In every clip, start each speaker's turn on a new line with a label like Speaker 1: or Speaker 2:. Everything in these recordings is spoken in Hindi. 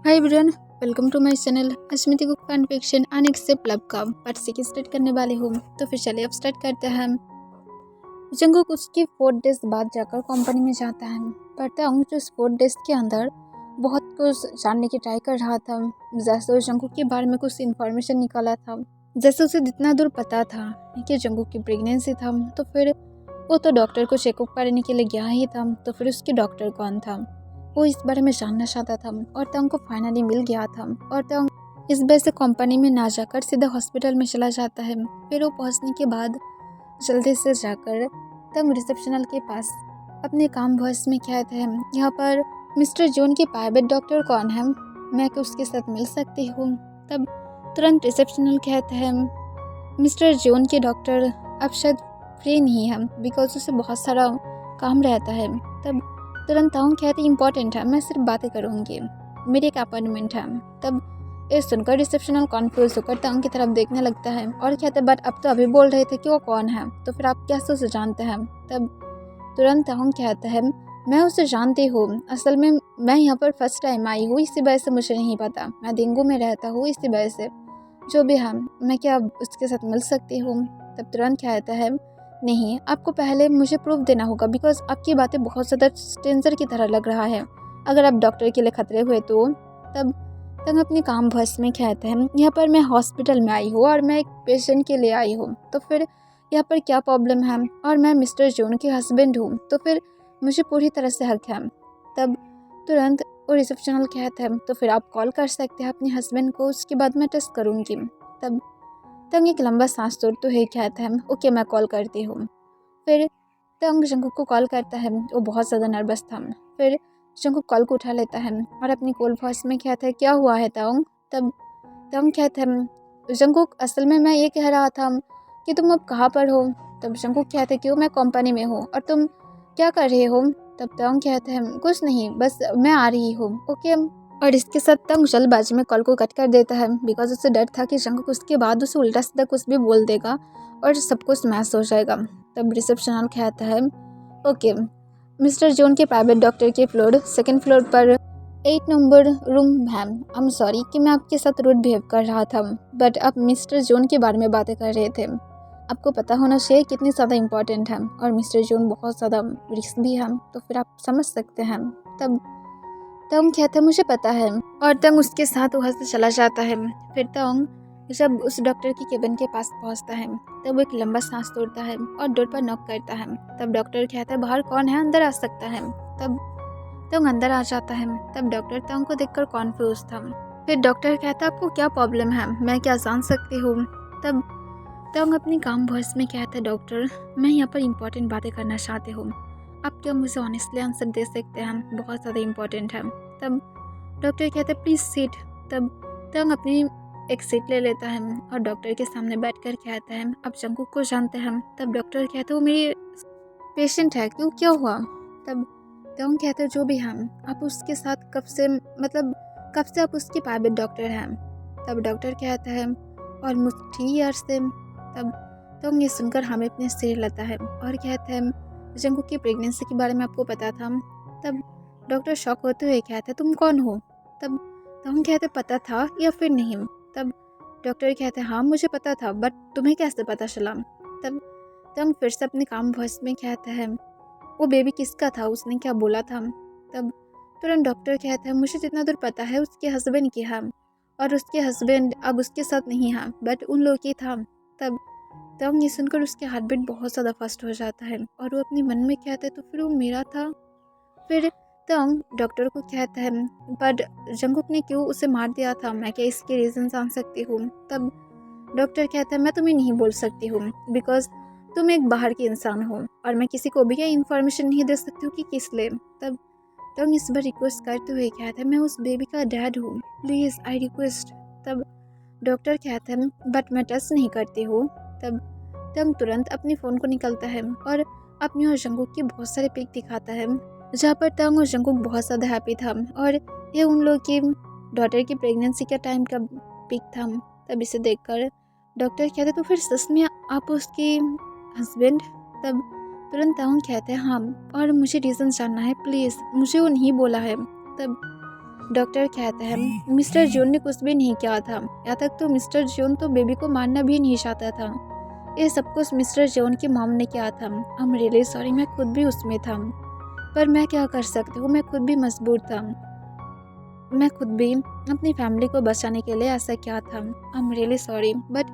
Speaker 1: Hi everyone, welcome to my channel Asmita Kook fan fiction and accept love का पार्ट 6 स्टार्ट करने वाले हूँ। तो फिर चलिए अब स्टार्ट करते हैं। जंगकुक उसकी 4 डेज बाद जाकर कंपनी में जाता है। पर तंग जो 4 डेज के अंदर बहुत कुछ जानने की ट्राई कर रहा था। जैसे उस जंगकुक के बारे में कुछ इन्फॉर्मेशन निकाला था। जैसे उसे जितना दूर पता था कि जंगकुक की प्रेगनेंसी था, तो फिर वो तो डॉक्टर को चेकअप करने के लिए गया ही था। तो फिर उसके डॉक्टर कौन था, वो इस बारे में जानना चाहता था और तंग को फाइनली मिल गया था। और तंग इस वजह से कंपनी में ना जाकर सीधा हॉस्पिटल में चला जाता है। फिर वो पहुंचने के बाद जल्दी से जाकर तंग रिसेप्शनल के पास अपने काम वॉइस में कहते हैं, यहाँ पर मिस्टर जॉन के प्राइवेट डॉक्टर कौन है, मैं क्या उसके साथ मिल सकती हूँ। तब तुरंत रिसेप्शनल कहते हैं, मिस्टर जॉन के डॉक्टर अब शायद फ्री नहीं है बिकॉज उसे बहुत सारा काम रहता है। तब तुरंत ताऊं कहते इम्पोर्टेंट है, मैं सिर्फ बातें करूँगी, मेरी एक अपॉइंटमेंट है। तब ये सुनकर रिसेप्शनल कॉन्फ्यूज होकर ताऊं की तरफ देखने लगता है और कहते बट अब तो अभी बोल रहे थे कि वो कौन है, तो फिर आप कैसे उसे जानते हैं। तब तुरंत ताऊं कहता है, मैं उसे जानती हूँ, असल में मैं यहाँ पर फर्स्ट टाइम आई हूँ, इसी वजह से मुझे नहीं पता, मैं डेंगू में रहता हूँ, इसी वजह से जो भी है मैं क्या उसके साथ मिल सकती हूँ। तब तुरंत कहता है, नहीं, आपको पहले मुझे प्रूफ देना होगा बिकॉज आपकी बातें बहुत ज़्यादा स्ट्रेंजर की तरह लग रहा है, अगर आप डॉक्टर के लिए खतरे हुए तो। तब तब अपने काम भस में कहते हैं, यहाँ पर मैं हॉस्पिटल में आई हूँ और मैं एक पेशेंट के लिए आई हूँ, तो फिर यहाँ पर क्या प्रॉब्लम है, और मैं मिस्टर जॉन के हस्बैंड हूँ, तो फिर मुझे पूरी तरह से हक है। तब तुरंत वो रिसेप्शनल कहते हैं, तो फिर आप कॉल कर सकते हैं अपने हस्बैंड को, उसके बाद मैं टेस्ट करूँगी। तब एक लंबा सांस तोड़ते हुए कहता है, ओके मैं कॉल करती हूँ। फिर तंग जंगकुक को कॉल करता है, वो बहुत ज़्यादा नर्वस था। फिर जंगकुक कॉल को उठा लेता है और अपनी कॉल वॉइस में कहता है, क्या हुआ है तंग। तब तंग कहता है, जंगकुक असल में मैं ये कह रहा था कि तुम अब कहाँ पर हो। तब जंगकुक कहते हैं, क्यों, मैं कंपनी में हूँ, और तुम क्या कर रहे हो। तब तंग कहते हैं, कुछ नहीं, बस मैं आ रही हूँ, ओके। और इसके साथ तंग जल्दबाजी में कॉल को कट कर देता है बिकॉज उसे डर था कि जंगकुक उसके बाद उसे उल्टा सीधा कुछ भी बोल देगा और सब कुछ मैच हो जाएगा। तब रिसेप्शनल कहता है, ओके, मिस्टर जॉन के प्राइवेट डॉक्टर के फ्लोर 2nd फ्लोर पर 8 नंबर रूम है। आई एम सॉरी कि मैं आपके साथ रूड बिहेव कर रहा था, बट आप मिस्टर जॉन के बारे में बातें कर रहे थे, आपको पता होना चाहिए कितनी ज़्यादा इम्पोर्टेंट है, और मिस्टर जॉन बहुत ज़्यादा रिस्क भी है, तो फिर आप समझ सकते हैं। तब तंग कहता है, मुझे पता है, और तंग उसके साथ वहाँ से चला जाता है। फिर तंग जब उस डॉक्टर की केबिन के पास पहुँचता है, तब वो एक लंबा सांस तोड़ता है और डोर पर नॉक करता है। तब डॉक्टर कहता है, बाहर कौन है, अंदर आ सकता है। तब तंग अंदर आ जाता है। तब डॉक्टर तंग को देखकर कॉन्फ्यूज था। फिर डॉक्टर कहता है, आपको क्या प्रॉब्लम है, मैं क्या जान सकती हूँ। तब तंग अपनी काम वॉइस में कहता है, डॉक्टर मैं यहाँ पर इम्पोर्टेंट बातें करना चाहती हूँ, आप क्या मुझे ऑनेस्टली आंसर दे सकते हैं, बहुत ज़्यादा इम्पोर्टेंट है। तब डॉक्टर कहते हैं, प्लीज़ सीट। तब तंग अपनी एक सीट ले लेता है और डॉक्टर के सामने बैठकर कहता है, आप जंगकुक को जानते हैं। तब डॉक्टर कहते हैं, वो मेरी पेशेंट है, क्यों, क्या हुआ। तब तंग कहते हैं, जो भी हम, आप उसके साथ कब से, मतलब कब से आप उसके प्राइवेट डॉक्टर हैं। तब डॉक्टर कहता है, ऑलमोस्ट 3 ईयर्स से। तब तंग ये सुनकर हमें अपने सिर लेता है और कहते हैं, जंगकुक की प्रेगनेंसी के बारे में आपको पता था। तब डॉक्टर शॉक होते हुए कहते हैं, तुम कौन हो। तब हम कहते, पता था या फिर नहीं। तब डॉक्टर कहते हैं, हाँ मुझे पता था, बट तुम्हें कैसे पता चला। तब फिर से अपने काम वॉइस में कहता है, वो बेबी किसका था, उसने क्या बोला था। तब तुरंत डॉक्टर कहता है, मुझे जितना दूर पता है उसके हस्बैंड की है, और उसके हस्बैंड अब उसके साथ नहीं है, बट उन लोग की था। तब ये सुनकर उसके हार्ट बीट बहुत ज़्यादा फास्ट हो जाता है और वो अपने मन में कहता है, तो फिर वो मेरा था। फिर तंग डॉक्टर को कहता है, बट जंगकुक ने क्यों उसे मार दिया था, मैं क्या इसके रीज़न जान सकती हूँ। तब डॉक्टर कहता है, मैं तुम्हें नहीं बोल सकती हूँ बिकॉज तुम एक बाहर की इंसान हो और मैं किसी को भी ये इन्फॉर्मेशन नहीं दे सकती हूँ कि किस लिए। तब तंग इस बार रिक्वेस्ट करते हुए कहता है, मैं उस बेबी का डैड हूँ, प्लीज़ आई रिक्वेस्ट। तब डॉक्टर कहता है, बट मैं टेस्ट नहीं करती हूँ। तब तंग तुरंत अपने फ़ोन को निकलता है और अपनी और जंगकुक की बहुत सारे पिक दिखाता है, जहाँ पर तंग और जंगकुक बहुत ज़्यादा हैप्पी था, और ये उन लोग की डॉटर की प्रेगनेंसी का टाइम का पिक था। तब इसे देखकर डॉक्टर कहते, तो फिर सच में आप उसके हस्बैंड। तब तुरंत तंग कहते हैं, हाँ, और मुझे रीज़न जानना है, प्लीज़, मुझे वो नहीं बोला है। तब डॉक्टर कहते हैं मिस्टर जॉन ने कुछ भी नहीं किया था, यहाँ तक तो मिस्टर जॉन तो बेबी को मारना भी नहीं चाहता था। ये सब कुछ मिस्टर जॉन की मॉम ने किया था। आई एम रियली सॉरी, मैं खुद भी उसमें था, पर मैं क्या कर सकती हूँ, मैं खुद भी मजबूर था। मैं खुद भी अपनी फैमिली को बचाने के लिए ऐसा किया था। I am really sorry, but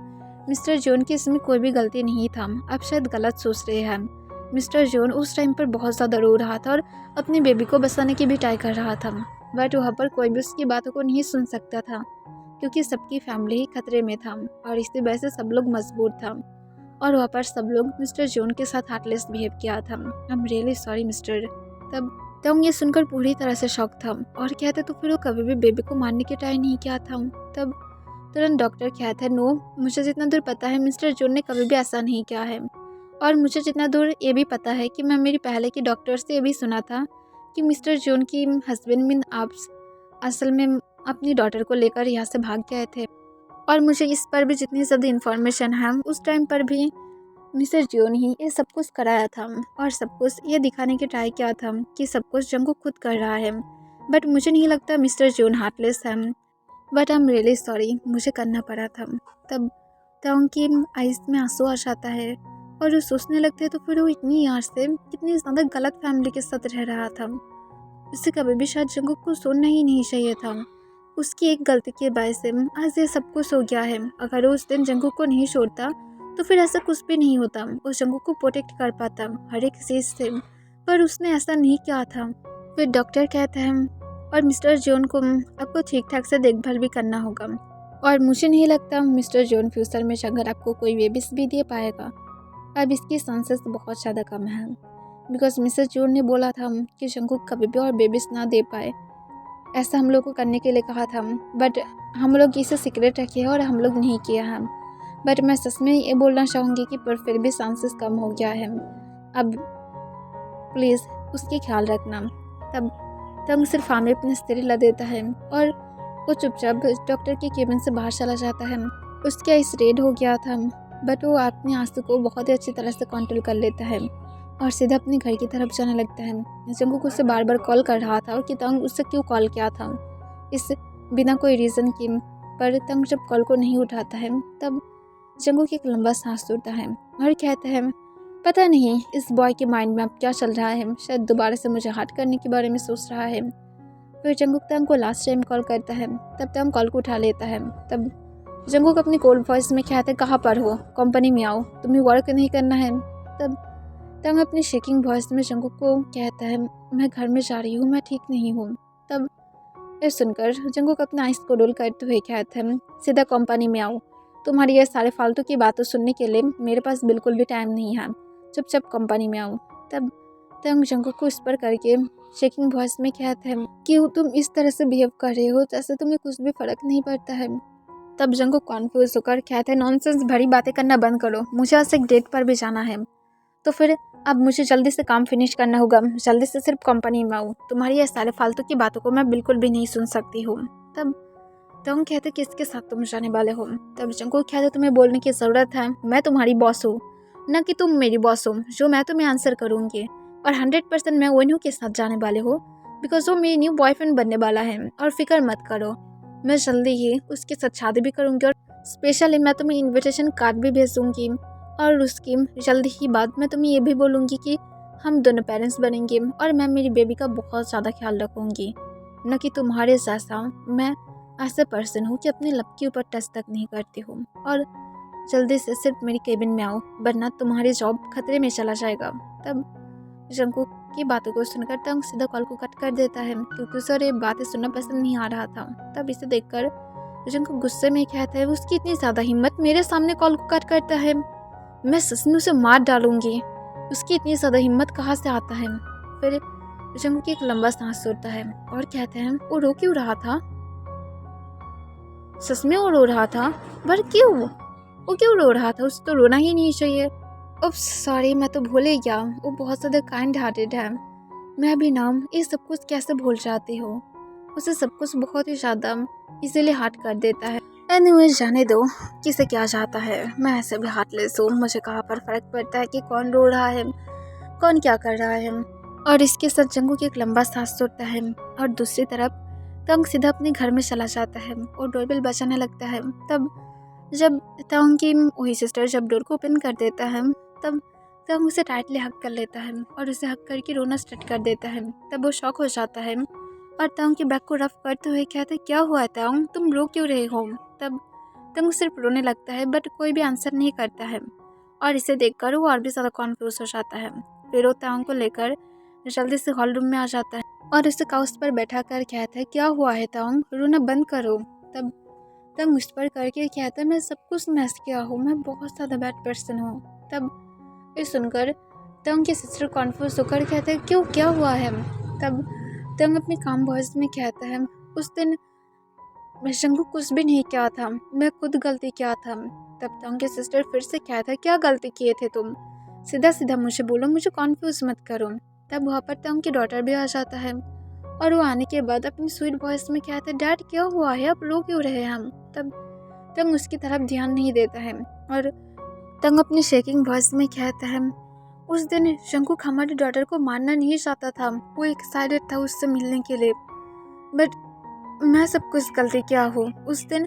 Speaker 1: mister John की इसमें कोई भी गलती नहीं था। आप शायद गलत सोच रहे हैं। मिस्टर जॉन उस टाइम पर बहुत ज़्यादा रो रहा था और अपनी बेबी को बचाने की भी ट्राई कर रहा था, बट वहाँ पर कोई भी उसकी बातों को नहीं सुन सकता था, क्योंकि सबकी फैमिली ही खतरे में था और इसी वजह से सब लोग मजबूर था। और वहाँ पर सब लोग मिस्टर जॉन के साथ हार्टलेस बिहेव किया था। I am really sorry mister. तब ये सुनकर पूरी तरह से शॉक था और कहते तो फिर वो कभी भी बेबी को मारने की ट्राई नहीं किया था। तब तुरंत डॉक्टर कहते हैं नो, मुझे जितना दूर पता है मिस्टर जॉन ने कभी भी ऐसा नहीं किया है। और मुझे जितना दूर ये भी पता है कि मैं मेरी पहले की डॉक्टर से ये भी सुना था कि मिस्टर जॉन की हस्बैंड मीन आप असल में अपनी डॉटर को लेकर यहाँ से भाग गए थे। और मुझे इस पर भी जितनी ज़्यादा इन्फॉर्मेशन है, उस टाइम पर भी मिस्टर जॉन ही ये सब कुछ कराया था और सब कुछ ये दिखाने की ट्राई किया था कि सब कुछ जंगू खुद कर रहा है। बट मुझे नहीं लगता मिस्टर जॉन हार्टलेस है। But I am really sorry, मुझे करना पड़ा था। तब उनकी आइज़ में आंसू आ जाता है और वो सोचने लगते हैं तो फिर वो इतनी यार से कितनी ज़्यादा गलत फैमिली के साथ रह रहा था। उसे कभी भी शायद जंगू को सुनना ही नहीं चाहिए था। उसकी एक गलती की वजह से आज ये सब कुछ हो गया है। अगर वो उस दिन जंगू को नहीं छोड़ता तो फिर ऐसा कुछ भी नहीं होता। वो जंगू को प्रोटेक्ट कर पाता हर एक चीज़ से, पर उसने ऐसा नहीं किया था। फिर डॉक्टर कहते हैं और मिस्टर जॉन को आपको ठीक ठाक से देखभाल भी करना होगा। और मुझे नहीं लगता मिस्टर जॉन फ्यूचर में अगर आपको कोई बेबीज भी दे पाएगा। अब इसकी चांसेस बहुत ज़्यादा कम है, बिकॉज मिस्टर जॉन ने बोला था कि जंगू कभी भी और बेबीज ना दे पाए। ऐसा हम लोग को करने के लिए कहा था, बट हम लोग इसे सीक्रेट रखे और हम लोग नहीं किया है। बट मैं सच में ये बोलना चाहूँगी कि पर फिर भी चांसेस कम हो गया है। अब प्लीज़ उसकी ख्याल रखना। तब सिर्फ आमिर अपनी स्त्री ला देता है और वो चुपचाप डॉक्टर के केबिन से बाहर चला जाता है। उसका आइस रेड हो गया था, बट वो अपने आंसू को बहुत ही अच्छी तरह से कंट्रोल कर लेता है और सीधा अपने घर की तरफ जाने लगता है। जंगू को उससे बार बार कॉल कर रहा था और कि तंग उससे क्यों कॉल किया था इस बिना कोई रीज़न के, पर तंग जब कॉल को नहीं उठाता है तब जंगू की एक लंबा सांस टूटता है और कहता है पता नहीं इस बॉय के माइंड में अब क्या चल रहा है, शायद दोबारा से मुझे हर्ट करने के बारे में सोच रहा है। फिर जंगू तंग को लास्ट टाइम कॉल करता है, तब तंग कॉल को उठा लेता है। तब जंगू को अपनी कोल्ड वॉइस में कहता है कहाँ पर हो, कंपनी में आओ, तुम्हें वर्क नहीं करना है। तब तंग अपनी शेकिंग वॉइस में जंगू को कहता है मैं घर में जा रही हूँ, मैं ठीक नहीं हूँ। तब ये सुनकर जंगू को अपना आइस को रोल करते हुए कहता है सीधा कंपनी में आओ, तुम्हारी ये सारे फालतू की बातें सुनने के लिए मेरे पास बिल्कुल भी टाइम नहीं है, चुपचाप कंपनी में आओ। तब तंग जंगू को इस पर करके शेकिंग वॉइस में कहता है कि तुम इस तरह से बिहेव कर रहे हो जैसे तुम्हें कुछ भी फर्क नहीं पड़ता है। तब जंगू कॉन्फ्यूज होकर कहता है नॉनसेंस भरी बातें करना बंद करो, मुझे आज एक डेट पर भी जाना है, तो फिर अब मुझे जल्दी से काम फिनिश करना होगा, जल्दी से सिर्फ कंपनी में आओ, तुम्हारी ये सारे फालतू की बातों को मैं बिल्कुल भी नहीं सुन सकती हूँ। तब तंग कहते किसके साथ तुम जाने वाले हो। तब जंगू कहते तुम्हें बोलने की ज़रूरत है, मैं तुम्हारी बॉस हूँ, न कि तुम मेरी बॉस हो जो मैं तुम्हें आंसर करूँगी। और 100% मैं वनू के साथ जाने वाले हो, बिकॉज वो मेरी न्यू बॉयफ्रेंड बनने वाला है। और फिक्र मत करो, मैं जल्दी ही उसके साथ शादी भी करूँगी और स्पेशली मैं तुम्हें इन्विटेशन कार्ड भी भेजूँगी। और उसकी जल्दी ही बाद मैं तुम्हें ये भी बोलूँगी कि हम दोनों पेरेंट्स बनेंगे और मैं मेरी बेबी का बहुत ज़्यादा ख्याल रखूँगी, न कि तुम्हारे जैसा मैं ऐसा पर्सन हूँ कि अपने लब के ऊपर टच तक नहीं करती हूँ। और जल्दी से सिर्फ मेरी केबिन में आओ, वरना तुम्हारी जॉब खतरे में चला जाएगा। तब जंगू की बातों को सुनकर तंग सीधा कॉल को कट कर देता है, क्योंकि उसे ये बातें सुनना पसंद नहीं आ रहा था। तब इसे देखकर जंगू गुस्से में कहता है उसकी इतनी ज़्यादा हिम्मत, मेरे सामने कॉल को कट करता है, मैं सच में उसे मार डालूंगी, उसकी इतनी ज़्यादा हिम्मत कहाँ से आता है। फिर जंगू की एक लंबा सांस छोड़ता है और कहते हैं वो रो क्यों रहा था, सच में वो रो रहा था, पर क्यों, वो क्यों रो रहा था, उसे तो रोना ही नहीं चाहिए। उफ सॉरी, मैं तो भूल ही गया, वो बहुत ज़्यादा काइंड हार्टेड है। मैं भी नाम ये सब कुछ कैसे भूल जाती हूँ, उसे सब कुछ बहुत ही ज़्यादा इसीलिए हार्ट कर देता है। एनीवेज जाने दो, किसे क्या चाहता है, मैं ऐसे भी हार्टलेस हूँ, मुझे कहाँ पर फ़र्क पड़ता है कि कौन रो रहा है, कौन क्या कर रहा है। और इसके साथ जंगू की एक लंबा सांस छोड़ता है और दूसरी तरफ तंग सीधा अपने घर में चला जाता है और डोरबेल बजाने लगता है। तब जब तंग की वही सिस्टर जब डोर को ओपन कर देता है, तब तंग उसे टाइटली हक कर लेता है और उसे हक करके रोना स्टार्ट कर देता है। तब वो शॉक हो जाता है और तंग के बैग को रफ करते हुए कहते, क्या हुआ तंग, तुम रो क्यों रहे हो? तब तंग सिर्फ रोने लगता है बट कोई भी आंसर नहीं करता है और इसे देखकर वो और भी ज़्यादा कॉन्फ्यूज हो जाता है। फिर वो तंग को लेकर जल्दी से हॉल रूम में आ जाता है और उसे काउच पर बैठा कर कहता है, क्या हुआ है तंग, रोना बंद करो। तब तंग मुस्पर करके कहता है, मैं सब कुछ मैस किया हूँ, मैं बहुत ज़्यादा बैड पर्सन हूँ। तब ये सुनकर तंग की सिस्टर कॉन्फ्यूज होकर कहते हैं, क्यों, क्या हुआ है? तब तंग अपनी काम वॉइस में कहता है, उस दिन मैं शंकु कुछ भी नहीं किया था, मैं खुद गलती किया था। तब तंग की सिस्टर फिर से कहता है, क्या गलती किए थे तुम? सीधा सीधा मुझे बोलो, मुझे कॉन्फ्यूज मत करो। तब वहाँ पर तंग की डॉटर भी आ जाता है और वो आने के बाद अपनी स्वीट वॉइस में कहते हैं, डैड क्या हुआ है, आप रो क्यों रहे हैं हम? तब तंग उसकी तरफ ध्यान नहीं देता है और तंग अपनी शेकिंग वॉइस में कहता है, उस दिन शंकुक हमारी डॉटर को मारना नहीं चाहता था, वो एक्साइटेड था उससे मिलने के लिए, बट मैं सब कुछ गलती किया हूँ। उस दिन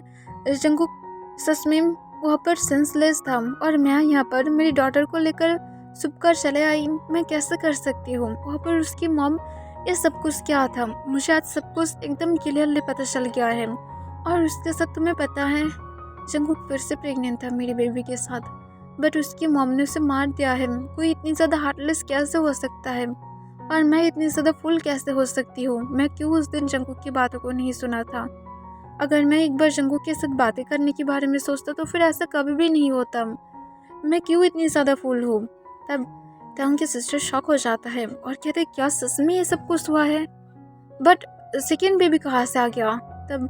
Speaker 1: शंकुक सच में वहाँ पर सेंसलेस था और मैं यहाँ पर मेरी डॉटर को लेकर छुप कर चले आई। मैं कैसे कर सकती हूँ? वहाँ पर उसकी मॉम, ये सब कुछ क्या था? मुझे आज सब कुछ एकदम क्लियरली पता चल गया है। और उसके साथ तुम्हें पता है, जंगकुक फिर से प्रेग्नेंट था मेरी बेबी के साथ, बट उसकी मॉम ने उसे मार दिया है। कोई इतनी ज़्यादा हार्टलेस कैसे हो सकता है? और मैं इतनी ज़्यादा फुल कैसे हो सकती हूँ? मैं क्यों उस दिन जंगकुक की बातों को नहीं सुना था? अगर मैं एक बार जंगकुक के साथ बातें करने के बारे में सोचता तो फिर ऐसा कभी भी नहीं होता। मैं क्यों इतनी ज़्यादा फुल हूँ? तब तंग की सिस्टर शॉक हो जाता है और कहते, क्या सच में ये सब कुछ हुआ है? बट सेकेंड बेबी कहाँ से आ गया? तब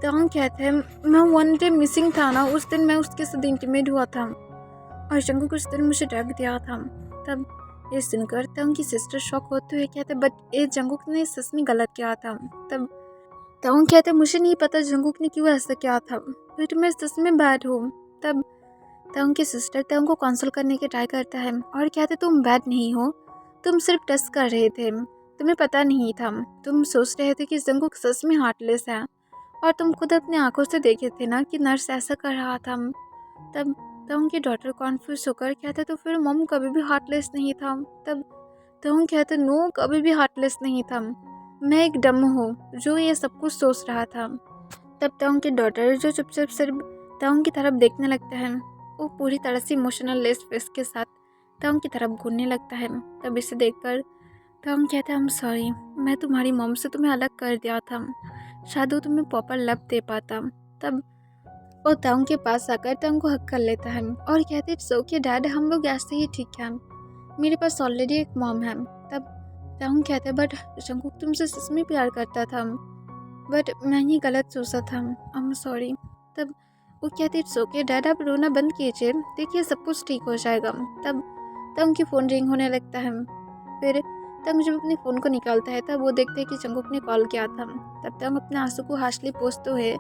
Speaker 1: तंग कहते हैं, मैं वन डे मिसिंग था ना, उस दिन मैं उसके साथ इंटीमेट हुआ था और जंगकुक उस दिन मुझे ड्रग दिया था। तब ये सुनकर तंग की सिस्टर शॉक होते हुए कहते, बट ये जंगकुक ने सच में गलत किया था। तब तंग कहते, मुझे नहीं पता जंगकुक ने क्यों ऐसा किया था, बट मैं सच में बैड हूँ। तब तंग की सिस्टर तंग को कंसोल करने की ट्राई करता है और कहते, तुम बैड नहीं हो, तुम सिर्फ टेस्ट कर रहे थे, तुम्हें पता नहीं था, तुम सोच रहे थे कि जंगकुक सच में हार्टलेस है और तुम खुद अपनी आंखों से देखे थे ना कि नर्स ऐसा कर रहा था। तब तंग की डॉटर कॉन्फ्यूज होकर कहते, तो फिर मॉम कभी भी हार्टलेस नहीं था। तब तंग कहते, नो, कभी भी हार्टलेस नहीं था, मैं एक डम हूँ जो ये सब कुछ सोच रहा था। तब तंग की डॉटर जो चुपचाप सिर्फ तंग की तरफ देखने लगता है, वो पूरी तरह से इमोशनल लेस फेस के साथ तंग की तरफ घूरने लगता है। तब इसे देखकर तंग कहता है, I'm सॉरी, मैं तुम्हारी मॉम से तुम्हें अलग कर दिया था, शायद वो तुम्हें प्रॉपर लव दे पाता। तब वो तंग के पास आकर तंग को हक कर लेता है और कहते, इट्स ओके डैड, हम लोग ऐसे ही ठीक हैं, मेरे पास ऑलरेडी एक मॉम है। तब तंग कहते, बट जंगकुक तुमसे सच में प्यार करता था, बट मैं ही गलत सोचा था, I'm सॉरी। तब वो कहते, इट्स ओके डैड, आप रोना बंद कीजिए, देखिए सब कुछ ठीक हो जाएगा। तब तंग की फ़ोन रिंग होने लगता है। फिर तंग जब अपने फ़ोन को निकालता है तब वो देखते हैं कि जंगकुक ने कॉल किया था। तब तंग अपने आंसू को हाशली पोंछते हुए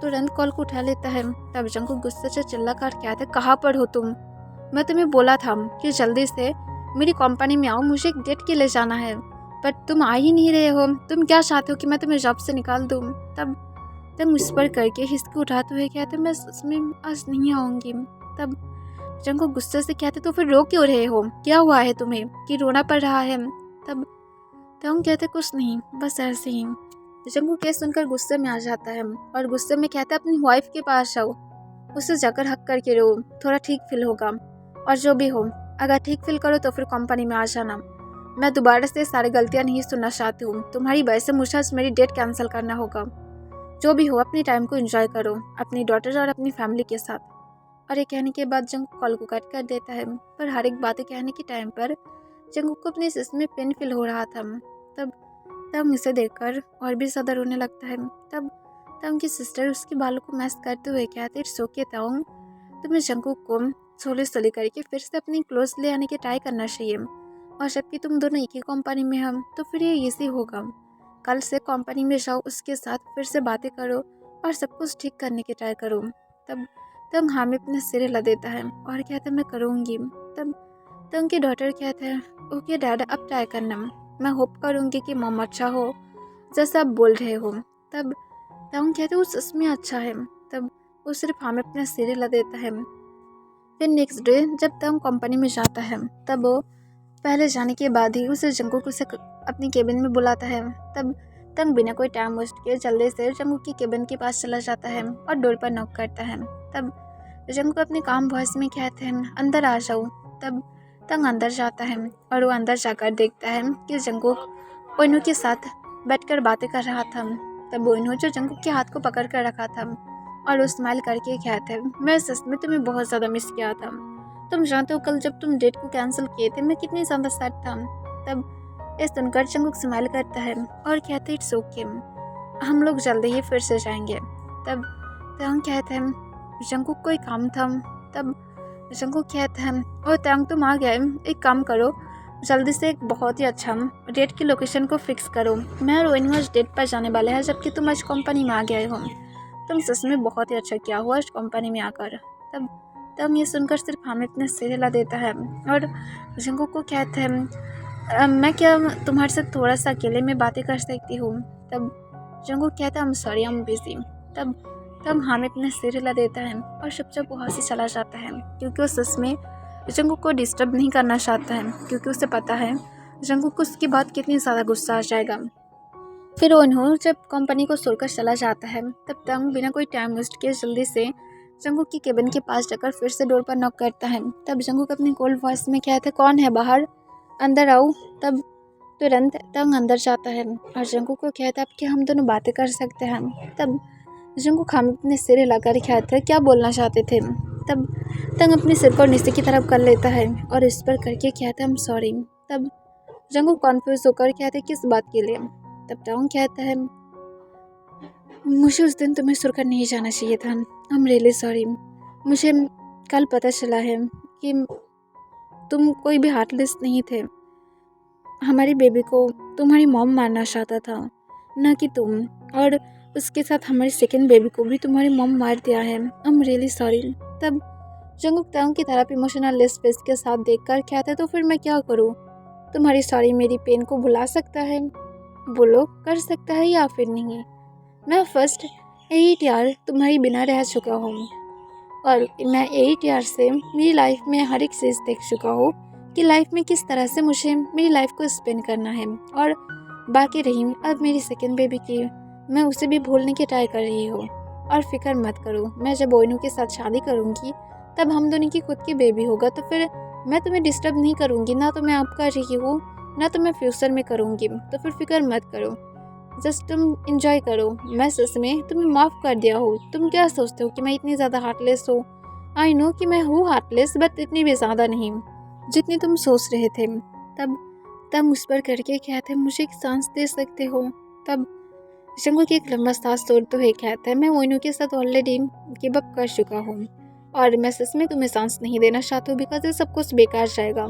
Speaker 1: तुरंत कॉल को उठा लेता है। तब जंगकुक गुस्से से चिल्ला कर कहता है, कहाँ पर हो तुम? मैं तुम्हें बोला था कि जल्दी से मेरी कंपनी में आओ, मुझे एक डेट के लिए जाना है, बट तुम आ ही नहीं रहे हो। तुम क्या चाहते हो कि मैं तुम्हें जॉब से निकाल दूँ? तब तब मुझ पर करके हिचकी उठाते हुए कहते, मैं सच में आज नहीं आऊँगी। तब जंगकुक गुस्से से कहते, तो फिर रो क्यों रहे हो? क्या हुआ है तुम्हें कि रोना पड़ रहा है? तब तंग कहते, कुछ नहीं, बस ऐसे ही। जंगकुक ये सुनकर गुस्से में आ जाता है और गुस्से में कहता है, अपनी वाइफ के पास जाओ, उसे जाकर हक करके रो, थोड़ा ठीक फील होगा, और जो भी हो, अगर ठीक फील करो तो फिर कंपनी में आ जाना। मैं दोबारा से सारी गलतियाँ नहीं सुनना चाहती हूँ, तुम्हारी वजह से मुझे आज मेरी डेट कैंसिल करना होगा। जो भी हो, अपनी टाइम को एंजॉय करो अपनी डॉटर और अपनी फैमिली के साथ। और ये कहने के बाद जंगकुक कॉल को कट कर देता है। पर हर एक बातें कहने के टाइम पर जंगकुक को अपने सिस्टम में पेन फील हो रहा था। तब तंग इसे देखकर और भी ज़्यादा रोने लगता है। तब तंग की सिस्टर उसके बालों को मैस करते हुए कहते, इट्स ओके तंग, तुम्हें जंगकुक को सोले सोले करके फिर से अपनी क्लोज ले आने की ट्राई करना चाहिए, और जबकि तुम दोनों एक ही कंपनी में हम तो फिर ये ईजी होगा। कल से कंपनी में जाओ, उसके साथ फिर से बातें करो और सब कुछ ठीक करने की ट्राई करो। तब तंग हाँ में अपने सिर हिला देता है और कहता है, मैं करूँगी। तब तंग की डॉटर कहते हैं, ओके डैड, अब ट्राई करना, मैं होप करूँगी कि मॉम अच्छा हो जैसा आप बोल रहे हो। तब ताऊं कहते वो सच में अच्छा है। तब वो सिर्फ हमें अपना सिर हिला देता है। फिर नेक्स्ट डे जब ताऊं कंपनी में जाता है तब वो पहले जाने के बाद ही उसे जंगकुक उसे अपनी केबिन में बुलाता है। तब तंग बिना कोई टाइम वेस्ट किए जल्दी से जंगकुक की केबिन के पास चला जाता है और डोर पर नॉक करता है। तब जंगकुक अपने काम वॉइस में कहते हैं अंदर आ जाओ। तब तंग अंदर जाता है और वो अंदर जाकर देखता है कि जंगकुक ओइनू के साथ बैठकर बातें कर रहा था। तब ओइनू जो जंगकुक के हाथ को पकड़ कर रखा था और वो स्माइल करके कहते हैं मैं सच में तुम्हें बहुत ज़्यादा मिस किया था। तुम जानते हो कल जब तुम डेट को कैंसिल किए थे मैं कितनी ज़्यादा सैड था। तब इस सुनकर जंगकुक स्माइल करता है और कहते इट्स ओके, हम लोग जल्दी ही फिर से जाएंगे। तब तंग कहते हैं जंगकुक कोई काम था। तब जंगकुक कहता है और तंग तुम आ गए, एक काम करो जल्दी से एक बहुत ही अच्छा डेट की लोकेशन को फिक्स करो। मैं और ओइनू आज डेट पर जाने वाले हैं जबकि तुम आज कंपनी में आ गए हो। तुम सच में बहुत ही अच्छा किया हुआ आज कंपनी में आकर। तब ये सुनकर सिर्फ हमें अपने सिर हिला देता है और जंगकुक को कहते हैं मैं क्या तुम्हारे साथ थोड़ा सा अकेले में बातें कर सकती हूँ। तब जंगकुक कहता है I am sorry I am busy. तब हमें अपने सिर हिला देता है और चुपचाप वहाँ से चला जाता है क्योंकि वो सच में जंगकुक को डिस्टर्ब नहीं करना चाहता है क्योंकि उसे पता है जंगकुक को उसकी बात कितनी ज़्यादा गुस्सा आ जाएगा। फिर ओइनू जब कंपनी को छोड़कर चला जाता है तब तंग बिना कोई टाइम वेस्ट किए जल्दी से जंगकुक की केबिन के पास जाकर फिर से डोर पर नॉक करता है। तब जंगकुक अपनी कोल्ड वॉइस में कहता है कौन है बाहर, अंदर आओ। तब तुरंत तंग अंदर जाता है और जंगकुक को कहता है अब क्या हम दोनों बातें कर सकते हैं। तब जंगकुक हम अपने सिर हिलाकर कहता है क्या बोलना चाहते थे। तब तंग अपने सिर को नीचे की तरफ कर लेता है और इस पर करके कहता है आई एम सॉरी। तब जंगकुक कॉन्फ्यूज होकर कहते किस बात के लिए। तब टाउन कहता है मुझे उस दिन तुम्हें छोड़कर नहीं जाना चाहिए था, आई एम रियली सॉरी। मुझे कल पता चला है कि तुम कोई भी हार्टलेस नहीं थे। हमारी बेबी को तुम्हारी मॉम मारना चाहता था ना कि तुम, और उसके साथ हमारी सेकंड बेबी को भी तुम्हारी मॉम मार दिया है, आई एम रियली सॉरी। तब जंगकुक टाउन की तरफ इमोशनल लेस फेस के साथ देखकर कहता है तो फिर मैं क्या करूँ, तुम्हारी सॉरी मेरी पेन को भुला सकता है, बोलो कर सकता है या फिर नहीं। मैं फर्स्ट 8 ईयर तुम्हारी बिना रह चुका हूँ और मैं 8 ईयर से मेरी लाइफ में हर एक चीज़ देख चुका हूँ कि लाइफ में किस तरह से मुझे मेरी लाइफ को स्पेंड करना है। और बाकी रही अब मेरी सेकंड बेबी की, मैं उसे भी भूलने की ट्राई कर रही हूँ। और फिक्र मत करो, मैं जब ओइनू के साथ शादी करूँगी तब हम दोनों की खुद की बेबी होगा तो फिर मैं तुम्हें डिस्टर्ब नहीं करूँगी, ना तो मैं अब कर रही हूँ ना तो मैं फ्यूचर में करूँगी। तो फिर फिक्र मत करो, जस्ट तुम इंजॉय करो। मैं सच में तुम्हें माफ़ कर दिया हो। तुम क्या सोचते हो कि मैं इतनी ज़्यादा हार्टलेस हूँ? आई नो कि मैं हूँ हार्टलेस, बट इतनी भी ज़्यादा नहीं जितनी तुम सोच रहे थे। तब उस पर करके कहते मुझे एक सांस दे सकते हो। तब जंगकुक एक लंबा सांस तोड़ते हुए कहता है मैं ओइनू के साथ ऑलरेडी गिव अप कर चुका हूँ और मैं सच में तुम्हें सांस नहीं देना चाहता हूँ बिकॉज ये सब कुछ बेकार जाएगा।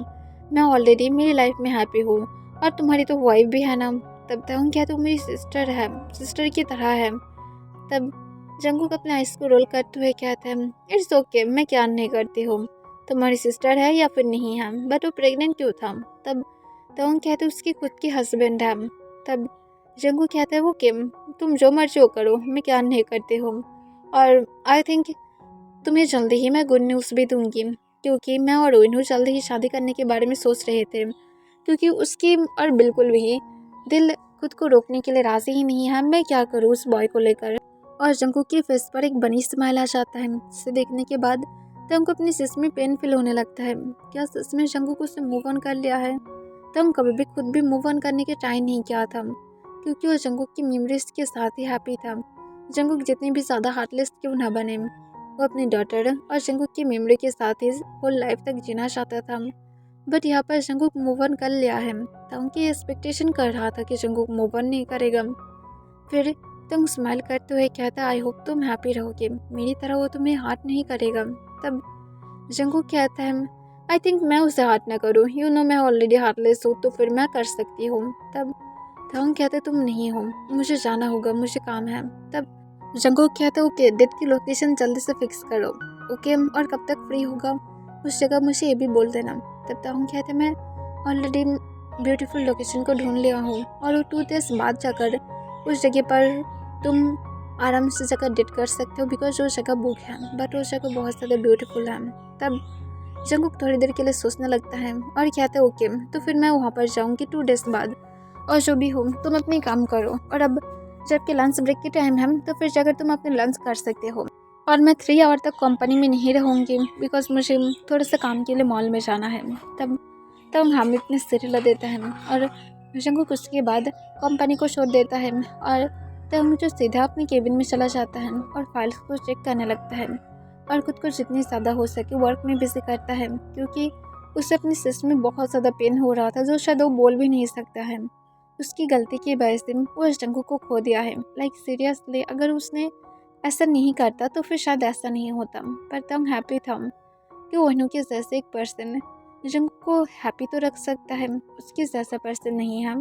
Speaker 1: मैं ऑलरेडी मेरी लाइफ में हैप्पी हूँ और तुम्हारी तो वाइफ भी है ना। तब तक क्या तुम मेरी सिस्टर है, सिस्टर की तरह है। तब जंगकुक अपने आइस को रोल करते हुए कहते हैं इट्स ओके, मैं क्या नहीं करती हूँ, तुम्हारी सिस्टर है या फिर नहीं है, बट वो प्रेग्नेंट क्यों था। तब तंग कहते उसकी खुद की हस्बैंड है। तब जंगकुक कहता है वो किम, तुम जो मर्जी वो करो, मैं क्या नहीं करती हूँ। और आई थिंक तुम्हें जल्दी ही मैं गुड न्यूज़ भी दूंगी क्योंकि मैं और ओइनू जल्दी ही शादी करने के बारे में सोच रहे थे क्योंकि उसकी और बिल्कुल भी दिल खुद को रोकने के लिए राजी ही नहीं है। मैं क्या करूँ उस बॉय को लेकर। और जंगकुक के फेस पर एक बनी स्माइल आ जाता है जिसे देखने के बाद तंग अपनी सच में पेन फील होने लगता है। क्या सच में जंगकुक उससे मूव ऑन कर लिया है? तंग कभी भी खुद भी मूव ऑन करने के ट्राई नहीं किया था क्योंकि वो जंगकुक की मेमोरीज के साथ ही हैप्पी था। जंगकुक जितनी भी ज़्यादा हार्टलेस क्यों ना बने, वो अपनी डॉटर और जंगकुक की मेमोरी के साथ ही होल लाइफ तक जीना चाहता था। बट यहाँ पर जंगकुक मूव ऑन कर लिया है। तंग की एक्सपेक्टेशन कर रहा था कि जंगकुक मूव ऑन नहीं करेगा। फिर तंग स्माइल करते हुए कहता आई होप तुम हैप्पी रहोगे, मेरी तरह वो तुम्हें हार्ट नहीं करेगा। तब जंगकुक कहता है आई थिंक मैं उसे हार्ट ना करूँ, यू नो मैं ऑलरेडी हार्टलेस हूँ तो फिर मैं कर सकती हूँ। तब तंग कहते तुम नहीं हो, मुझे जाना होगा, मुझे काम है। तब जंगकुक कहता है ओके डेट की लोकेशन जल्दी से फिक्स करो, ओके और कब तक फ्री होगा उस जगह मुझे ये भी बोल देना। तब तक हम कहते मैं ऑलरेडी ब्यूटीफुल लोकेशन को ढूंढ लिया हूँ और वो 2 days बाद जाकर उस जगह पर तुम आराम से जगह डेट कर सकते हो बिकॉज वो जगह बुक है, बट वो जगह बहुत ज़्यादा ब्यूटीफुल है। तब जंगकुक थोड़ी देर के लिए सोचने लगता है और कहता है ओके तो फिर मैं वहाँ पर जाऊँगी 2 डेज बाद, और जो भी हो तुम अपने काम करो, और अब जबकि लंच ब्रेक की टाइम है तो फिर जाकर तुम अपने लंच कर सकते हो, और मैं 3 आवर तक कंपनी में नहीं रहूँगी बिकॉज मुझे थोड़ा सा काम के लिए मॉल में जाना है। तब तब हम इतने सिर देता है और जंगकुक उसके बाद कंपनी को छोड़ देता है, और तब मुझे सीधा अपने केबिन में चला जाता है और फाइल्स को चेक करने लगता है और खुद को जितनी ज़्यादा हो सके वर्क में बिजी करता है, क्योंकि उसे अपने सिस्टम में बहुत ज़्यादा पेन हो रहा था जो शायद वो बोल भी नहीं सकता है। उसकी गलती की वजह से वो जंगकुक को खो दिया है। लाइक सीरियसली अगर उसने ऐसा नहीं करता तो फिर शायद ऐसा नहीं होता, पर तब हैप्पी था कि ओनू के जैसे एक पर्सन जंगकुक को हैप्पी तो रख सकता है, उसके जैसा पर्सन नहीं है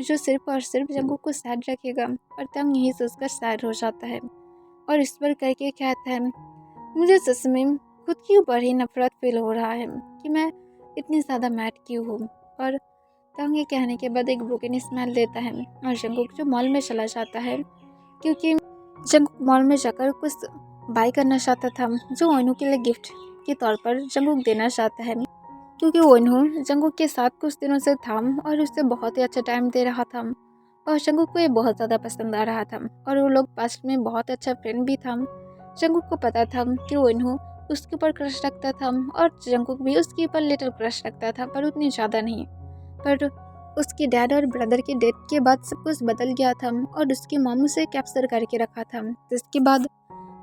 Speaker 1: जो सिर्फ और सिर्फ जंगकुक को सैड रखेगा। और तब यही सोचकर सैड हो जाता है और इस पर करके कहता है मुझे सच में खुद के ऊपर ही नफरत फील हो रहा है कि मैं इतनी ज़्यादा मैड क्यों हूँ। और तंग ये कहने के बाद एक ब्रोकन स्माइल देता है और जंगकुक जो मॉल में चला जाता है, क्योंकि जंगकुक मॉल में जाकर कुछ बाय करना चाहता था जो ओनू के लिए गिफ्ट के तौर पर जंगकुक देना चाहता है, क्योंकि ओनू जंगकुक के साथ कुछ दिनों से था और उससे बहुत ही अच्छा टाइम दे रहा था और जंगकुक को ये बहुत ज़्यादा पसंद आ रहा था और वो लोग पास्ट में बहुत अच्छा फ्रेंड भी था। जंगकुक को पता था कि ओनू उसके ऊपर क्रश रखता था और जंगकुक भी उसके ऊपर लिटिल क्रश रखता था, पर उतनी ज़्यादा नहीं। पर उसके डैड और ब्रदर के डेथ के बाद सब कुछ बदल गया था और उसकी मॉम उसे कैप्चर करके रखा था, जिसके बाद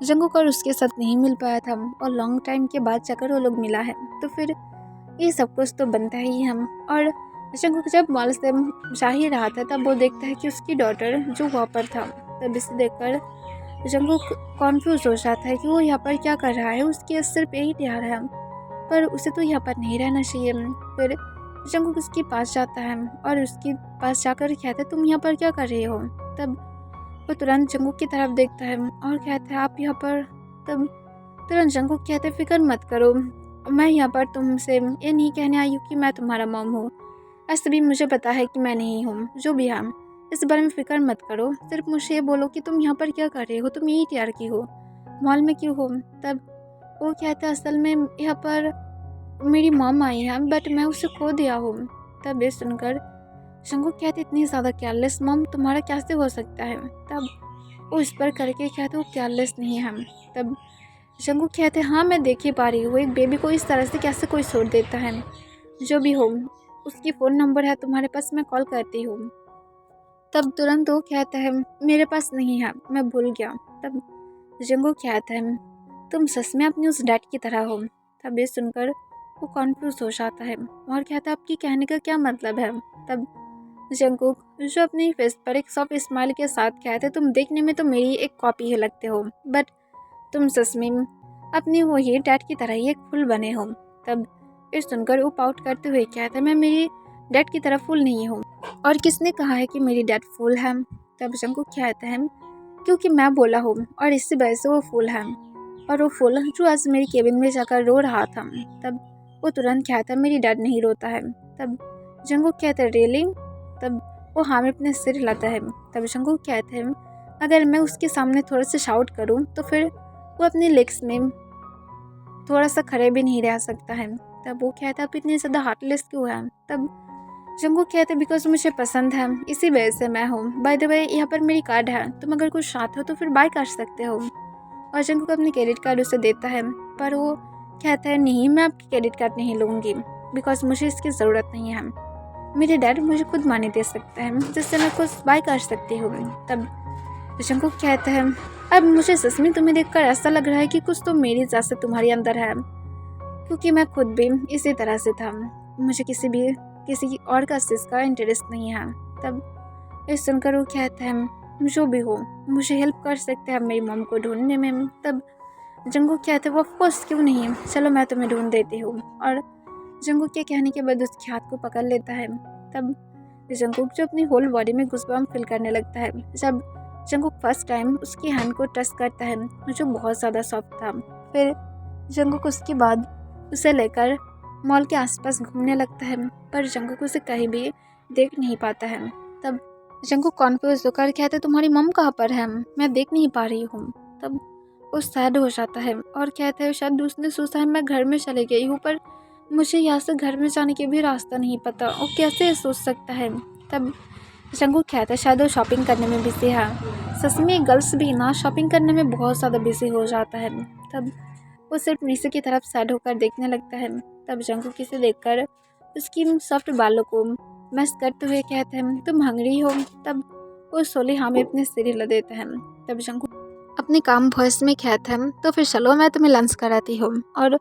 Speaker 1: जंगकुक और उसके साथ नहीं मिल पाया था और लॉन्ग टाइम के बाद जाकर वो लोग मिला है। तो फिर ये सब कुछ तो बनता ही हम। और जंगकुक जब मॉल से जा ही रहा था तब वो देखता है कि उसकी डॉटर जो वहाँ पर था, तब इसे देखकर जंगकुक कॉन्फ्यूज हो जाता है कि वो यहाँ पर क्या कर रहा है। उसके सिर्फ यही प्यार है पर उसे तो यहाँ पर नहीं रहना चाहिए। फिर जंगकुक उसके पास जाता है और उसके पास जाकर कहता है तुम यहाँ पर क्या कर रहे हो। तब वो तुरंत जंगकुक की तरफ देखता है और कहता है आप यहाँ पर। तब तुरंत जंगकुक कहते हैं फिक्र मत करो, मैं यहाँ पर तुमसे ये नहीं कहने आई हूँ कि मैं तुम्हारा मॉम हूँ, ऐसे भी मुझे पता है कि मैं नहीं हूँ, जो भी है इस बारे में फिक्र मत करो, सिर्फ मुझे ये बोलो कि तुम यहाँ पर क्या कर रहे हो, तुम यही तैयार की हो, मॉल में क्यों हो। तब वो कहता है असल में यहाँ पर मेरी मॉम आई है बट मैं उसे खो दिया हूँ। तब ये सुनकर जंगकुक कहते इतनी ज़्यादा केयरलेस मॉम तुम्हारा कैसे हो सकता है। तब वो इस पर करके कहते वो केयरलेस नहीं है। तब जंगकुक कहते हाँ मैं देख ही पा रही हूँ एक बेबी को इस तरह से कैसे कोई छोड़ देता है, जो भी हो उसकी फ़ोन नंबर है तुम्हारे पास, मैं कॉल करती हूँ। तब तुरंत वो कहता है मेरे पास नहीं है, मैं भूल गया। तब जंगकुक कहता है तुम सच में अपनी उस डैड की तरह हो। तब ये सुनकर वो कॉन्फ्यूज हो जाता है और कहता है आपकी कहने का क्या मतलब है। तब जंगकुक जो अपने फेस पर एक सॉफ्ट स्माइल के साथ कहते हैं तुम देखने में तो मेरी एक कॉपी ही लगते हो बट तुम सच में अपनी वही डैड की तरह ही एक फूल बने हो। तब ये सुनकर वो पाउट करते हुए कहता है मैं मेरी डैड की तरह फूल नहीं हूँ, और किसने कहा है कि मेरी डैड फूल है। तब जंगकुक कहता है क्योंकि मैं बोला हूँ और इसी वजह से वो फूल है, और वो फूल जो आज मेरी केबिन में जाकर रो रहा था। तब वो तुरंत कहता है मेरी डैड नहीं रोता है। तब जंगकुक कहता है रियली। तब वो हाँ में अपने सिर हिलाता है। तब जंगकुक कहते हैं अगर मैं उसके सामने थोड़ा सा शाउट करूँ तो फिर वो अपने लेग्स में थोड़ा सा खड़े भी नहीं रह सकता है। तब वो कहता है आप इतनी ज़्यादा हार्टलेस क्यों है। तब जंगकुक कहते हैं बिकॉज मुझे पसंद है इसी वजह से मैं हूँ। बाय द वे यहाँ पर मेरी कार्ड है, तुम अगर कुछ चाहते हो तो फिर बाय कर सकते हो। और जंगकुक अपनी क्रेडिट कार्ड उसे देता है, पर वो कहता है नहीं मैं आपकी क्रेडिट कार्ड नहीं लूँगी बिकॉज मुझे इसकी ज़रूरत नहीं है, मेरे डैड मुझे खुद मनी दे सकते हैं जिससे मैं कुछ बाय कर सकती हूँ। तब जंगकुक कहता है अब मुझे सच में तुम्हें देखकर ऐसा लग रहा है कि कुछ तो मेरी जैसे तुम्हारे अंदर है, क्योंकि मैं खुद भी इसी तरह से था, मुझे किसी और का चीज़ का इंटरेस्ट नहीं है। तब ये सुनकर वो कहता है जो भी हो मुझे हेल्प कर सकते हैं मेरी मॉम को ढूंढने में। तब जंगकुक कहते हैं वो ऑफकोर्स क्यों नहीं, चलो मैं तुम्हें ढूंढ देती हूँ। और जंगकुक के कहने के बाद उसके हाथ को पकड़ लेता है। तब जंगकुक जो अपनी होल बॉडी में गूज़बम्प फील करने लगता है। जब जंगकुक फर्स्ट टाइम उसकी हैंड को टच करता है जो बहुत ज़्यादा सॉफ्ट था। फिर जंगकुक उसके बाद उसे लेकर मॉल के आसपास घूमने लगता है, पर जंगकुक उसे कहीं भी देख नहीं पाता है। तब जंगकुक कॉन्फ्यूज होकर कहते तुम्हारी मम कहाँ पर है, मैं देख नहीं पा रही हूँ। तब वो सैड हो जाता है और कहते हैं शायद उसने सोचा है मैं घर में चले गई हूँ, पर मुझे यहाँ से घर में जाने के भी रास्ता नहीं पता, वो कैसे सोच सकता है। तब जंगकुक कहता है शायद वो शॉपिंग करने में बिजी है। सच में गर्ल्स भी ना शॉपिंग करने में बहुत ज़्यादा बिजी हो जाता है। तब वो सिर्फ नीचे की तरफ सैड होकर देखने लगता है। तब जंगकुक किसे देखकर उसकी सॉफ्ट बालों को मैस करते हुए कहते हैं तुम हंगरी हो। तब वो सोले हाँ में अपने सिर हिला देता है। तब जंगकुक अपने काम वॉइस में कहता है तो फिर चलो मैं तुम्हें लंच कराती हूँ, और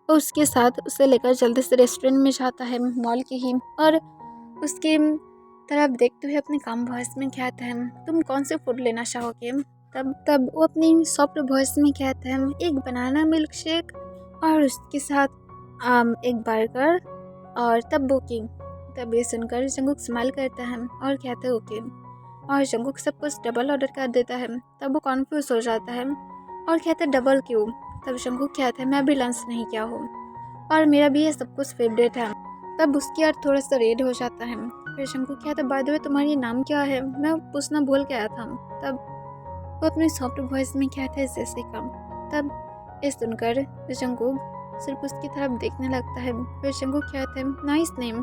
Speaker 1: वो उसके साथ उसे लेकर जल्दी से रेस्टोरेंट में जाता है मॉल के ही, और उसके तरफ देखते हुए अपने काम वॉइस में कहता है तुम कौन से फूड लेना चाहोगे। तब वो अपनी सॉफ्ट वॉइस में कहता है एक बनाना मिल्क शेक और उसके साथ एक बर्गर और तब बुकिंग। तब ये सुनकर जंगकुक स्माइल करता है और कहता है ओके, और जंगकुक सब कुछ डबल ऑर्डर कर देता है। तब वो कॉन्फ्यूज हो जाता है और कहता है डबल क्यों। तब जंगकुक कहता है मैं अभी लंच नहीं किया हूँ और मेरा भी ये सब कुछ फेवरेट है। तब उसकी यार थोड़ा सा रेड हो जाता है। फिर जंगकुक कहता है बाय द वे तुम्हारी नाम क्या है, मैं पूछना भूल गया था। तब वो अपनी सॉफ्ट वॉइस में कहता है जेसिका। तब ये सुनकर जंगकुक सिर्फ उसकी तरफ देखने लगता है। फिर जंगकुक कहता है नाइस नेम,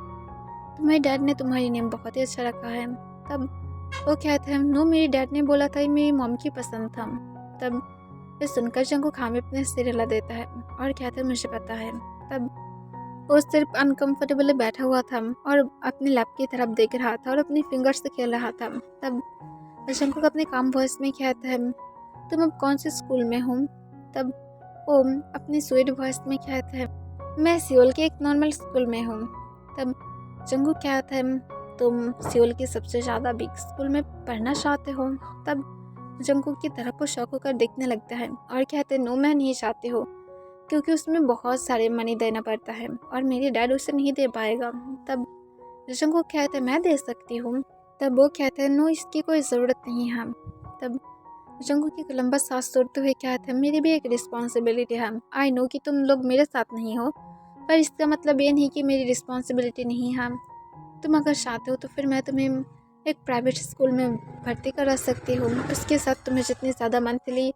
Speaker 1: तुम्हारे डैड ने तुम्हारी नेम बहुत ही अच्छा रखा है। तब वो कहते हैं नो, मेरे डैड ने बोला था मेरी मॉम की पसंद था। तब ये सुनकर जंगकुक हाँ में अपने सिर हिला देता है और कहते हैं मुझे पता है। तब वो सिर्फ अनकंफर्टेबली बैठा हुआ था और अपने लैप की तरफ देख रहा था और अपनी फिंगर्स से खेल रहा था। तब जंगकुक अपने काम वॉइस में कहता है तुम अब कौन से स्कूल में हो। तब वो अपनी स्वीट वॉइस में कहता है मैं सियोल के एक नॉर्मल स्कूल में हूँ। तब जंगकुक कहता है तुम सियोल के सबसे ज़्यादा बिग स्कूल में पढ़ना चाहते हो। तब जंगकुक की तरफ को शौक होकर देखने लगता है और कहते हैं नो मैं नहीं चाहती हूँ, क्योंकि उसमें बहुत सारे मनी देना पड़ता है और मेरे डैड उसे नहीं दे पाएगा। तब जंगकुक कहते हैं मैं दे सकती हूँ। तब वो कहते हैं नो, इसकी कोई ज़रूरत नहीं है। तब जंगकुक की लंबा सांस छोड़ते हुए कहते हैं मेरी भी एक रिस्पॉन्सिबिलिटी है। आई नो कि तुम लोग मेरे साथ नहीं हो, पर इसका मतलब ये नहीं कि मेरी रिस्पॉन्सिबिलिटी नहीं है। तुम अगर चाहते हो तो फिर मैं तुम्हें एक प्राइवेट स्कूल में भर्ती करा सकती हूँ, उसके साथ तुम्हें जितनी ज़्यादा मंथली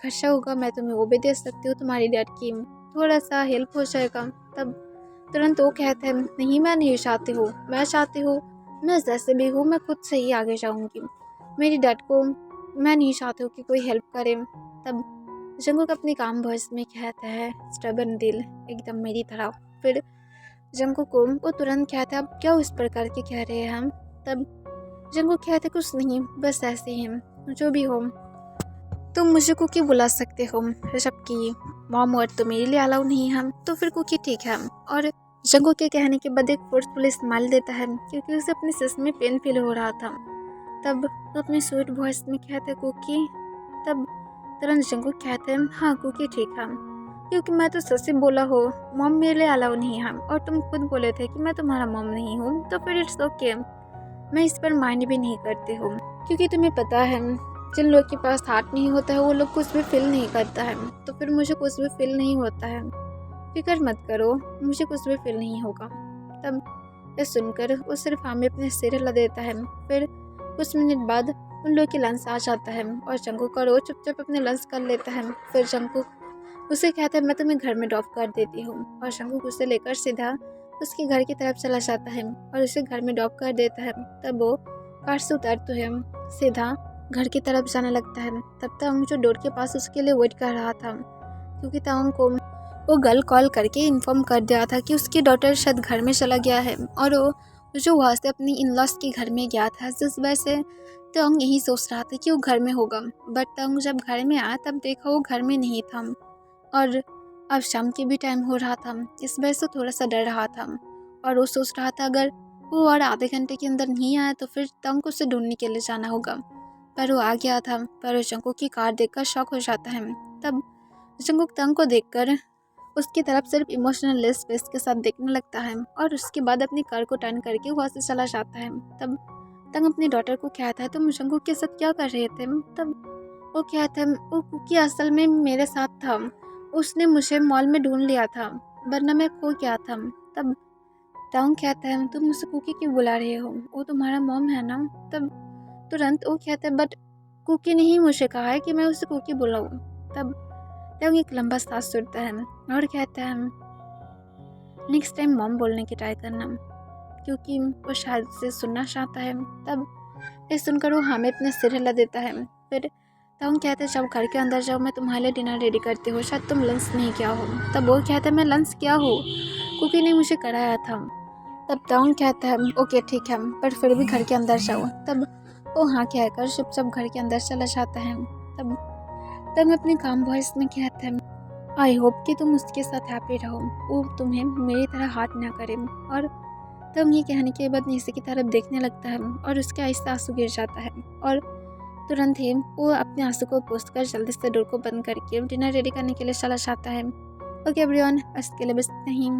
Speaker 1: खर्चा होगा मैं तुम्हें वो भी दे सकती हूँ, तुम्हारी डैड की थोड़ा सा हेल्प हो जाएगा। तब तुरंत वो कहते हैं नहीं मैं नहीं चाहती हूँ, मैं चाहती हूँ मैं जैसे भी हूँ मैं खुद से ही आगे जाऊँगी, मेरी डैड को मैं नहीं चाहती हूँ कि कोई हेल्प करे। तब जंगकुक अपनी काम वॉइस में कहता है स्टबर्न दिल एकदम मेरी तरह। फिर जंगकुक को वो तुरंत कहता है अब क्या उस प्रकार के कह रहे हैं हम। तब जंगकुक कहते कुछ नहीं, बस ऐसे ही हम जो भी हो तुम मुझे कुकी बुला सकते हो, जबकि मॉम और तो मेरे लिए अलाउ नहीं है, तो फिर कुकी ठीक है। और जंगकुक के कहने के बाद एक फोर्सफुल स्माइल देता है क्योंकि उसे अपने सिर में पेन फील हो रहा था। तब वो अपनी स्वीट वॉइस में कहते कुकी। तब तुरंत जंगकुक कहते हैं हाँ कुकी ठीक है, क्योंकि मैं तो सच ही बोला हो मॉम मेरे लिए अलाउ नहीं है और तुम खुद बोले थे कि मैं तुम्हारा मॉम नहीं हूँ, तो फिर इट्स ओके, मैं इस पर माइंड भी नहीं करती हूँ, क्योंकि तुम्हें पता है जिन लोग के पास हार्ट नहीं होता है वो लोग कुछ भी फील नहीं करता है, तो फिर मुझे कुछ भी फील नहीं होता है, फिक्र मत करो मुझे कुछ भी फील नहीं होगा। तब ये सुनकर वो सिर्फ हाँ में अपने सिर हिला देता है। फिर कुछ मिनट बाद उन लोग के लंच आ जाता है और जंगकुक और वो चुपचाप अपने लंच कर लेता है। फिर जंगकुक उसे कहता है मैं तुम्हें घर में ड्रॉप कर देती हूँ, और जंगकुक उसे लेकर सीधा उसके घर की तरफ चला जाता है और उसे घर में ड्रॉप कर देता है। तब वो कार से उतरते हुए सीधा घर की तरफ जाने लगता है। तब तांग जो डोर के पास उसके लिए वेट कर रहा था, क्योंकि तांग को वो गर्ल कॉल करके इन्फॉर्म कर दिया था कि उसकी डॉटर शायद घर में चला गया है, और वो जो वहाँ से अपनी इन लॉज के घर में गया था, जिस वजह से तांग यही सोच रहा था कि वो घर में होगा। बट तांग जब घर में आया तब देखा वो घर में नहीं था, और अब शाम के भी टाइम हो रहा था, इस वजह से थोड़ा सा डर रहा था, और वो सोच रहा था अगर वो और आधे घंटे के अंदर नहीं आया तो फिर तांग को उसे ढूंढने के लिए जाना होगा। पर वो आ गया था, पर जंगकुक की कार देखकर शॉक हो जाता है। तब जंगकुक तांग को देखकर उसकी तरफ सिर्फ इमोशनल लेस फेस के साथ देखने लगता है, और उसके बाद अपनी कार को टर्न करके वहाँ से चला जाता है। तब तांग अपनी डॉटर को कहता है तुम जंगकुक के साथ क्या कर रहे थे। तब वो कहता है वो कुकी असल में मेरे साथ था, उसने मुझे मॉल में ढूंढ लिया था, वरना मैं खो गया था। तब तांग कहता है तुम मुझसे कुकी क्यों बुला रहे हो, वो तुम्हारा मॉम है ना। तब तुरंत वो कहता है बट कुकी ने ही मुझे कहा है कि मैं उसे कुकी बुलाऊं। तब तब एक लंबा सांस छोड़ता है और कहता है नेक्स्ट टाइम मॉम बोलने की ट्राई करना, क्योंकि वो शायद से सुनना चाहता है। तब ये सुनकर वो हाँ में अपने सिर हिला देता है। फिर तब कहते हैं जब घर के अंदर जाओ मैं तुम्हारे लिए डिनर रेडी करती हूँ, शायद तुम लंच नहीं किया हो। तब वो कहता है मैं लंच किया हूँ, कुकी ने मुझे कराया था। तब टाउन कहता है ओके ठीक है, पर फिर भी घर के अंदर जाओ। तब वो हाँ कहकर चुपचाप घर के अंदर चला जाता है। तब मैं अपने काम वॉइस में कहता है आई होप कि तुम उसके साथ हैप्पी रहो, वो तुम्हें मेरी तरह हार्ट ना करे। और तब ये कहने के बाद नीचे की तरफ देखने लगता है और उसके आँख से आंसू गिर जाता है और तुरंत ही वो अपने आंसू को पोंछ कर जल्दी से डोर को बंद करके डिनर रेडी करने के लिए चला जाता है। ओके एवरीवन, आज के लिए बस नहीं।